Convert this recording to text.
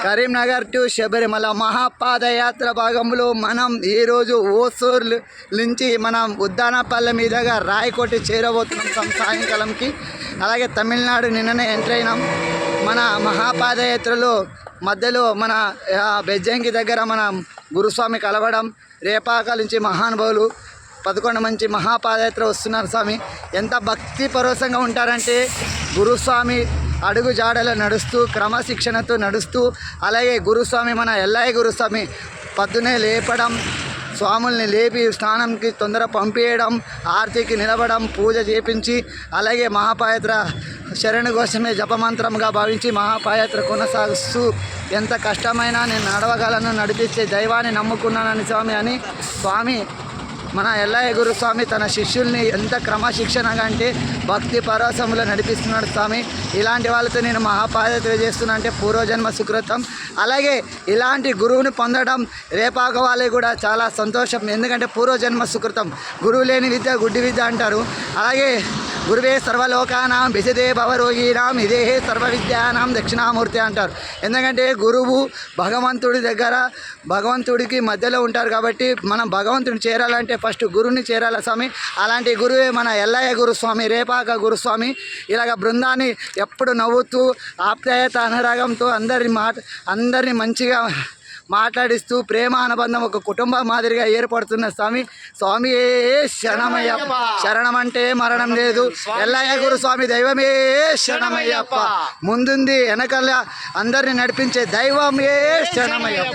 Karimnagar to Sabarimala మహాపాదయాత్ర భాగంలో మనం ఈరోజు ఓసూరు నుంచి మనం ఉద్దానపల్లె మీదుగా రాయకోటి చేరబోతున్నాం సాయంకాలంకి. అలాగే తమిళనాడు నిన్ననే ఎంటర్ అయినాం. మన మహాపాదయాత్రలో మధ్యలో మన బెజ్జంకి దగ్గర మన గురుస్వామి కలవడం, రేపాక నుంచి మహానుభావులు 11 మంచి మహాపాదయాత్ర వస్తున్నారు స్వామి. ఎంత భక్తి పరవశంగా ఉంటారంటే గురుస్వామి అడుగు జాడలో నడుస్తూ క్రమశిక్షణతో నడుస్తూ, అలాగే గురుస్వామి మన ఎల్లయ్య గురుస్వామి పొద్దునే లేపడం, స్వాముల్ని లేపి స్నానంకి తొందర పంపించడం, ఆరతికి నిలబడం, పూజ చేపించి, అలాగే మహాపాదయాత్ర శరణు కోసమే జపమంత్రంగా భావించి మహాపాదయాత్ర కొనసాగిస్తూ ఎంత కష్టమైనా నేను నడవగలను, నడిపించే దైవాన్ని నమ్ముకున్నానని స్వామి అని స్వామి మన ఎల్లయ్య గురుస్వామి తన శిష్యుల్ని ఎంత క్రమశిక్షణగా అంటే భక్తి పరవశంలో నడిపిస్తున్నాడు స్వామి. ఇలాంటి వాళ్ళతో నేను మహాపాదయాత్ర చేస్తున్నా అంటే పూర్వజన్మ సుకృతం. అలాగే ఇలాంటి గురువుని పొందడం రేపాక వాళ్ళకి కూడా చాలా సంతోషం. ఎందుకంటే పూర్వజన్మ సుకృతం. గురువు లేని విద్య గుడ్డి విద్య అంటారు. అలాగే గురువే సర్వలోకానాం విశదే భవరోగీనాం ఇదే సర్వ విద్యానాం దక్షిణామూర్తి అంటారు. ఎందుకంటే గురువు భగవంతుడి దగ్గర భగవంతుడికి మధ్యలో ఉంటారు కాబట్టి మనం భగవంతుడిని చేరాలంటే ఫస్ట్ గురువుని చేరాల స్వామి. అలాంటి గురువే మన ఎల్లయ్య గురుస్వామి, రేపాక గురుస్వామి. ఇలాగ బృందాన్ని ఎప్పుడు నవ్వుతూ ఆప్యాయత అనురాగంతో అందరినీ మంచిగా మాట్లాడిస్తూ ప్రేమ అనుబంధం ఒక కుటుంబ మాదిరిగా ఏర్పడుతున్న స్వామి. స్వామియే శరణమయ్యప్ప. శరణం అంటే మరణం లేదు. ఎల్లయ్య గురుస్వామి దైవమే శరణమయ్యప్ప. ముందుంది వెనకల్లా అందరిని నడిపించే దైవమే శరణమయ్యప్ప.